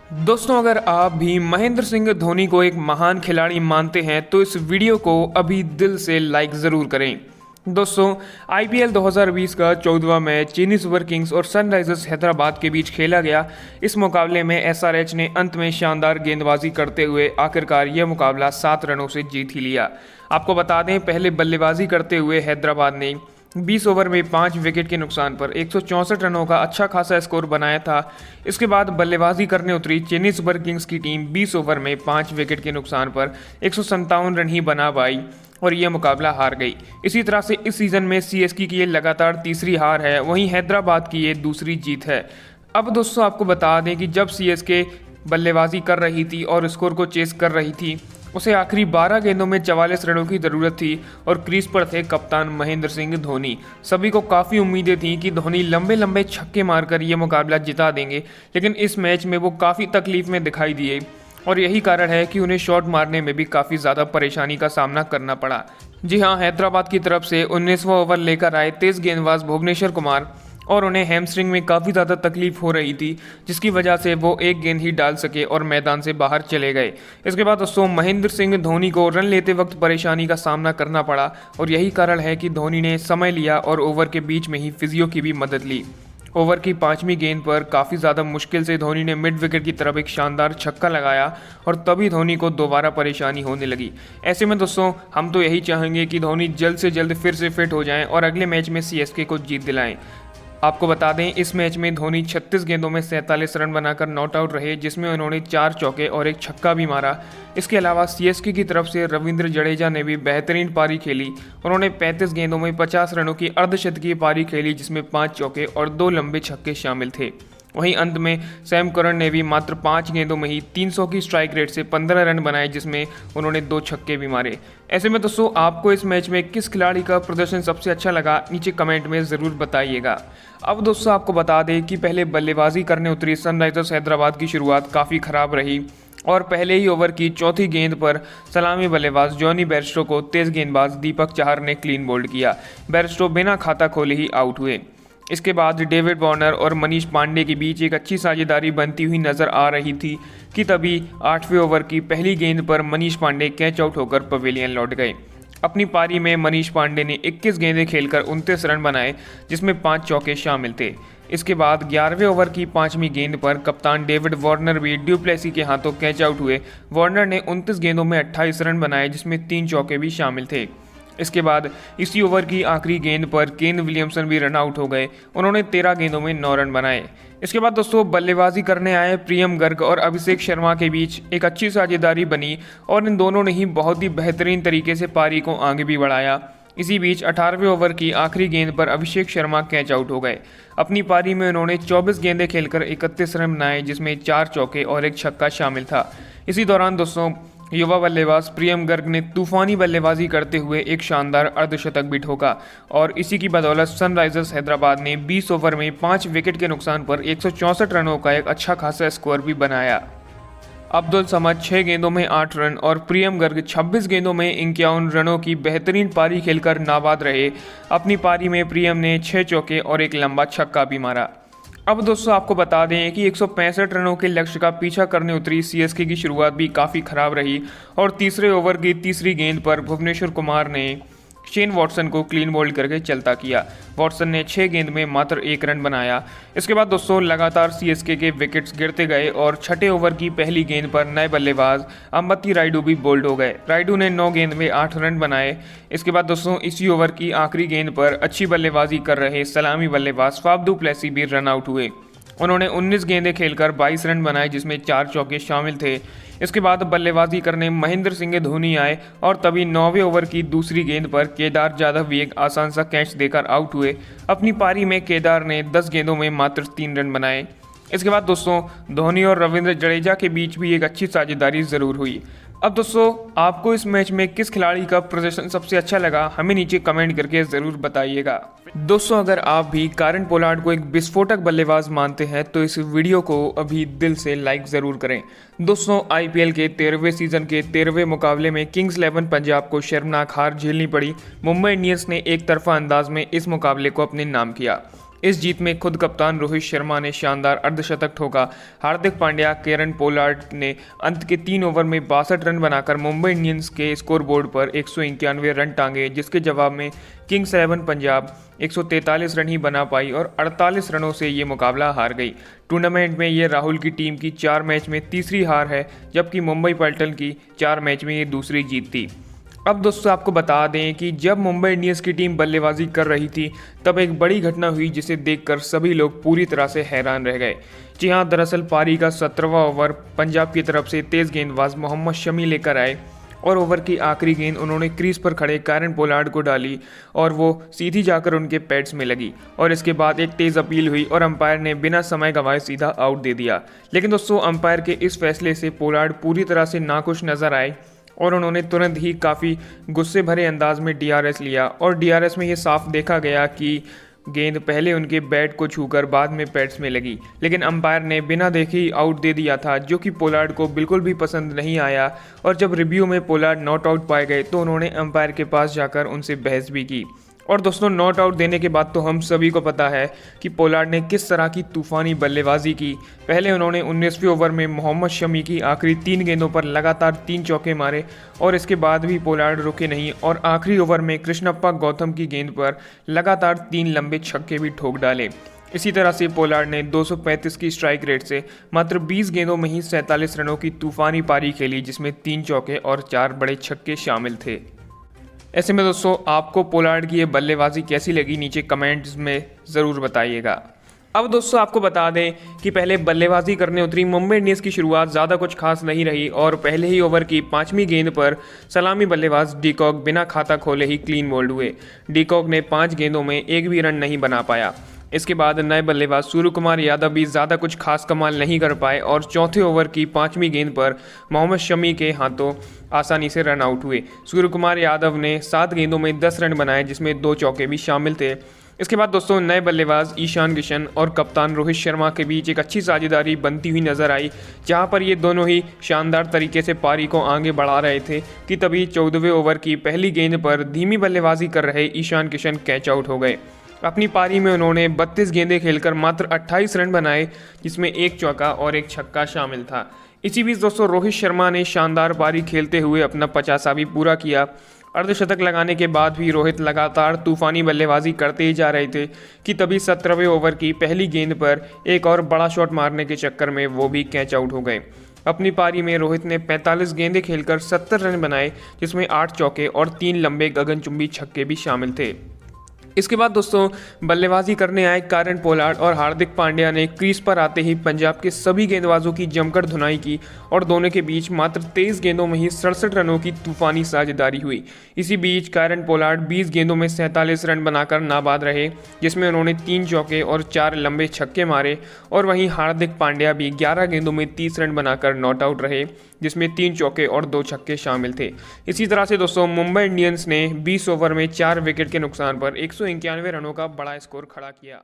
दोस्तों, अगर आप भी महेंद्र सिंह धोनी को एक महान खिलाड़ी मानते हैं तो इस वीडियो को अभी दिल से लाइक ज़रूर करें। दोस्तों, आईपीएल 2020 का 14वां मैच चेन्नई सुपर किंग्स और सनराइजर्स हैदराबाद के बीच खेला गया। इस मुकाबले में एसआरएच ने अंत में शानदार गेंदबाजी करते हुए आखिरकार यह मुकाबला 7 रनों से जीत ही लिया। आपको बता दें, पहले बल्लेबाजी करते हुए हैदराबाद ने 20 ओवर में 5 विकेट के नुकसान पर 164 रनों का अच्छा खासा स्कोर बनाया था। इसके बाद बल्लेबाजी करने उतरी चेन्नई सुपर किंग्स की टीम 20 ओवर में 5 विकेट के नुकसान पर 157 रन ही बना पाई और यह मुकाबला हार गई। इसी तरह से इस सीज़न में सीएसके की ये लगातार तीसरी हार है, वहीं हैदराबाद की ये दूसरी जीत है। अब दोस्तों, आपको बता दें कि जब सीएसके बल्लेबाजी कर रही थी और स्कोर को चेस कर रही थी, उसे आखिरी 12 गेंदों में 44 रनों की ज़रूरत थी और क्रीज पर थे कप्तान महेंद्र सिंह धोनी। सभी को काफ़ी उम्मीदें थीं कि धोनी लंबे लंबे छक्के मारकर ये मुकाबला जिता देंगे, लेकिन इस मैच में वो काफ़ी तकलीफ में दिखाई दिए और यही कारण है कि उन्हें शॉट मारने में भी काफ़ी ज़्यादा परेशानी का सामना करना पड़ा। जी हाँ, हैदराबाद की तरफ से 19वां ओवर लेकर आए तेज गेंदबाज भुवनेश्वर कुमार और उन्हें हैमस्ट्रिंग में काफ़ी ज़्यादा तकलीफ हो रही थी, जिसकी वजह से वो एक गेंद ही डाल सके और मैदान से बाहर चले गए। इसके बाद दोस्तों, महेंद्र सिंह धोनी को रन लेते वक्त परेशानी का सामना करना पड़ा और यही कारण है कि धोनी ने समय लिया और ओवर के बीच में ही फिजियो की भी मदद ली। ओवर की 5वीं गेंद पर काफ़ी ज़्यादा मुश्किल से धोनी ने मिड विकेट की तरफ एक शानदार छक्का लगाया और तभी धोनी को दोबारा परेशानी होने लगी। ऐसे में दोस्तों, हम तो यही चाहेंगे कि धोनी जल्द से जल्द फिर से फिट हो जाएं और अगले मैच में सीएसके को जीत दिलाएं। आपको बता दें, इस मैच में धोनी 36 गेंदों में 47 रन बनाकर नॉट आउट रहे, जिसमें उन्होंने 4 चौके और एक छक्का भी मारा। इसके अलावा सीएसके की तरफ से रविंद्र जडेजा ने भी बेहतरीन पारी खेली। उन्होंने 35 गेंदों में 50 रनों की अर्धशतकीय पारी खेली, जिसमें 5 चौके और 2 लंबे छक्के शामिल थे। वहीं अंत में सैम करन ने भी मात्र 5 गेंदों में ही 300 की स्ट्राइक रेट से 15 रन बनाए, जिसमें उन्होंने 2 छक्के भी मारे। ऐसे में दोस्तों, आपको इस मैच में किस खिलाड़ी का प्रदर्शन सबसे अच्छा लगा, नीचे कमेंट में ज़रूर बताइएगा। अब दोस्तों, आपको बता दें कि पहले बल्लेबाजी करने उतरी सनराइजर्स हैदराबाद की शुरुआत काफ़ी ख़राब रही और पहले ही ओवर की चौथी गेंद पर सलामी बल्लेबाज जॉनी बेयरस्टो को तेज गेंदबाज दीपक चाहर ने क्लीन बोल्ड किया। बेयरस्टो बिना खाता खोले ही आउट हुए। इसके बाद डेविड वार्नर और मनीष पांडे के बीच एक अच्छी साझेदारी बनती हुई नजर आ रही थी कि तभी 8वें ओवर की पहली गेंद पर मनीष पांडे कैच आउट होकर पवेलियन लौट गए। अपनी पारी में मनीष पांडे ने 21 गेंदें खेलकर 29 रन बनाए, जिसमें 5 चौके शामिल थे। इसके बाद 11वें ओवर की 5वीं गेंद पर कप्तान डेविड वार्नर भी ड्यू प्लेसी के हाथों कैच आउट हुए। वार्नर ने 29 गेंदों में 28 रन बनाए, जिसमें 3 चौके भी शामिल थे। इसके बाद इसी ओवर की आखिरी गेंद पर केन विलियमसन भी रन आउट हो गए। उन्होंने 13 गेंदों में 9 रन बनाए। इसके बाद दोस्तों, बल्लेबाजी करने आए प्रियम गर्ग और अभिषेक शर्मा के बीच एक अच्छी साझेदारी बनी और इन दोनों ने ही बहुत ही बेहतरीन तरीके से पारी को आगे भी बढ़ाया। इसी बीच 18वें ओवर की आखिरी गेंद पर अभिषेक शर्मा कैच आउट हो गए। अपनी पारी में उन्होंने 24 गेंदें खेलकर 31 रन बनाए, जिसमें 4 चौके और एक छक्का शामिल था। इसी दौरान दोस्तों, युवा बल्लेबाज प्रियम गर्ग ने तूफानी बल्लेबाजी करते हुए एक शानदार अर्धशतक भी ठोका और इसी की बदौलत सनराइजर्स हैदराबाद ने 20 ओवर में 5 विकेट के नुकसान पर 164 रनों का एक अच्छा खासा स्कोर भी बनाया। अब्दुल समद 6 गेंदों में 8 रन और प्रियम गर्ग 26 गेंदों में 51 रनों की बेहतरीन पारी खेलकर नाबाद रहे। अपनी पारी में प्रियम ने 6 चौके और एक लंबा छक्का भी मारा। अब दोस्तों, आपको बता दें कि 165 रनों के लक्ष्य का पीछा करने उतरी सीएसके की शुरुआत भी काफ़ी खराब रही और तीसरे ओवर की तीसरी गेंद पर भुवनेश्वर कुमार ने शेन वॉटसन को क्लीन बोल्ड करके चलता किया। वॉटसन ने 6 गेंद में मात्र 1 रन बनाया। इसके बाद दोस्तों, लगातार सीएसके के विकेट्स गिरते गए और छठे ओवर की पहली गेंद पर नए बल्लेबाज अंबती रायडू भी बोल्ड हो गए। रायडू ने 9 गेंद में 8 रन बनाए। इसके बाद दोस्तों, इसी ओवर की आखिरी गेंद पर अच्छी बल्लेबाजी कर रहे सलामी बल्लेबाज फाफ डू प्लेसी भी रन आउट हुए। उन्होंने 19 गेंदें खेलकर 22 रन बनाए, जिसमें 4 चौके शामिल थे। इसके बाद बल्लेबाजी करने महेंद्र सिंह धोनी आए और तभी 9वें ओवर की दूसरी गेंद पर केदार जाधव भी एक आसान सा कैच देकर आउट हुए। अपनी पारी में केदार ने 10 गेंदों में मात्र 3 रन बनाए। इसके बाद दोस्तों, धोनी और रविंद्र जडेजा के बीच भी एक अच्छी साझेदारी ज़रूर हुई। अब दोस्तों, आपको इस मैच में किस खिलाड़ी का प्रदर्शन सबसे अच्छा लगा, हमें नीचे कमेंट करके ज़रूर बताइएगा। दोस्तों, अगर आप भी कारण पोलार्ड को एक विस्फोटक बल्लेबाज मानते हैं तो इस वीडियो को अभी दिल से लाइक ज़रूर करें। दोस्तों, आईपीएल के 13वें सीजन के 13वें मुकाबले में किंग्स 11 पंजाब को शर्मनाक हार झेलनी पड़ी। मुंबई इंडियंस ने एक तरफा अंदाज में इस मुकाबले को अपने नाम किया। इस जीत में खुद कप्तान रोहित शर्मा ने शानदार अर्धशतक ठोका। हार्दिक पांड्या, केरन पोलार्ड ने अंत के 3 ओवर में 62 रन बनाकर मुंबई इंडियंस के स्कोरबोर्ड पर 191 रन टांगे, जिसके जवाब में किंग्स 11 पंजाब 143 रन ही बना पाई और 48 रनों से ये मुकाबला हार गई। टूर्नामेंट में ये राहुल की टीम की 4 मैच में तीसरी हार है, जबकि मुंबई पल्टन की 4 मैच में ये दूसरी जीत थी। अब दोस्तों आपको बता दें कि जब मुंबई इंडियंस की टीम बल्लेबाजी कर रही थी तब एक बड़ी घटना हुई, जिसे देखकर सभी लोग पूरी तरह से हैरान रह गए। जी हाँ, दरअसल पारी का 17वां ओवर पंजाब की तरफ से तेज गेंदबाज मोहम्मद शमी लेकर आए और ओवर की आखिरी गेंद उन्होंने क्रीज पर खड़े केरन पोलार्ड को डाली और वो सीधी जाकर उनके पैड्स में लगी और इसके बाद एक तेज़ अपील हुई और अंपायर ने बिना समय गंवाए सीधा आउट दे दिया। लेकिन दोस्तों अंपायर के इस फैसले से पोलार्ड पूरी तरह से नाखुश नजर आए और उन्होंने तुरंत ही काफ़ी गुस्से भरे अंदाज में डीआरएस लिया और डीआरएस में ये साफ देखा गया कि गेंद पहले उनके बैट को छूकर बाद में पैड्स में लगी, लेकिन अंपायर ने बिना देखे ही आउट दे दिया था, जो कि पोलार्ड को बिल्कुल भी पसंद नहीं आया। और जब रिव्यू में पोलार्ड नॉट आउट पाए गए तो उन्होंने अंपायर के पास जाकर उनसे बहस भी की। और दोस्तों नॉट आउट देने के बाद तो हम सभी को पता है कि पोलार्ड ने किस तरह की तूफानी बल्लेबाजी की। पहले उन्होंने 19वें ओवर में मोहम्मद शमी की आखिरी 3 गेंदों पर लगातार 3 चौके मारे और इसके बाद भी पोलार्ड रुके नहीं और आखिरी ओवर में कृष्णप्पा गौतम की गेंद पर लगातार 3 लंबे छक्के भी ठोक डाले। इसी तरह से पोलार्ड ने 235 की स्ट्राइक रेट से मात्र 20 गेंदों में ही 47 रनों की तूफानी पारी खेली, जिसमें 3 चौके और 4 बड़े छक्के शामिल थे। ऐसे में दोस्तों आपको पोलार्ड की ये बल्लेबाजी कैसी लगी, नीचे कमेंट्स में ज़रूर बताइएगा। अब दोस्तों आपको बता दें कि पहले बल्लेबाजी करने उतरी मुंबई इंडियंस की शुरुआत ज़्यादा कुछ खास नहीं रही और पहले ही ओवर की 5वीं गेंद पर सलामी बल्लेबाज डीकॉक बिना खाता खोले ही क्लीन बोल्ड हुए। डीकॉक ने 5 गेंदों में एक भी रन नहीं बना पाया। इसके बाद नए बल्लेबाज सूर्यकुमार यादव भी ज़्यादा कुछ खास कमाल नहीं कर पाए और चौथे ओवर की 5वीं गेंद पर मोहम्मद शमी के हाथों आसानी से रन आउट हुए। सूर्यकुमार यादव ने 7 गेंदों में 10 रन बनाए, जिसमें 2 चौके भी शामिल थे। इसके बाद दोस्तों नए बल्लेबाज ईशान किशन और कप्तान रोहित शर्मा के बीच एक अच्छी साझेदारी बनती हुई नजर आई, जहां पर ये दोनों ही शानदार तरीके से पारी को आगे बढ़ा रहे थे कि तभी 14वें ओवर की पहली गेंद पर धीमी बल्लेबाजी कर रहे ईशान किशन कैच आउट हो गए। अपनी पारी में उन्होंने 32 गेंदें खेलकर मात्र 28 रन बनाए, जिसमें 1 चौका और 1 छक्का शामिल था। इसी बीच दोस्तों रोहित शर्मा ने शानदार पारी खेलते हुए अपना 50वां भी पूरा किया। अर्धशतक लगाने के बाद भी रोहित लगातार तूफानी बल्लेबाजी करते ही जा रहे थे कि तभी 17वें ओवर की पहली गेंद पर एक और बड़ा शॉट मारने के चक्कर में वो भी कैच आउट हो गए। अपनी पारी में रोहित ने 45 गेंदें खेलकर 70 रन बनाए, जिसमें 8 चौके और 3 लंबे गगनचुंबी छक्के भी शामिल थे। इसके बाद दोस्तों बल्लेबाजी करने आए केरन पोलार्ड और हार्दिक पांड्या ने क्रीज पर आते ही पंजाब के सभी गेंदबाजों की जमकर धुनाई की और दोनों के बीच मात्र 23 गेंदों में ही 67 रनों की तूफानी साझेदारी हुई। इसी बीच केरन पोलार्ड 20 गेंदों में 47 रन बनाकर नाबाद रहे, जिसमें उन्होंने 3 चौके और 4 लंबे छक्के मारे और वहीं हार्दिक पांड्या भी 11 गेंदों में 30 रन बनाकर नॉट आउट रहे, जिसमें 3 चौके और 2 छक्के शामिल थे। इसी तरह से दोस्तों मुंबई इंडियंस ने 20 ओवर में 4 विकेट के नुकसान पर 191 रनों का बड़ा स्कोर खड़ा किया।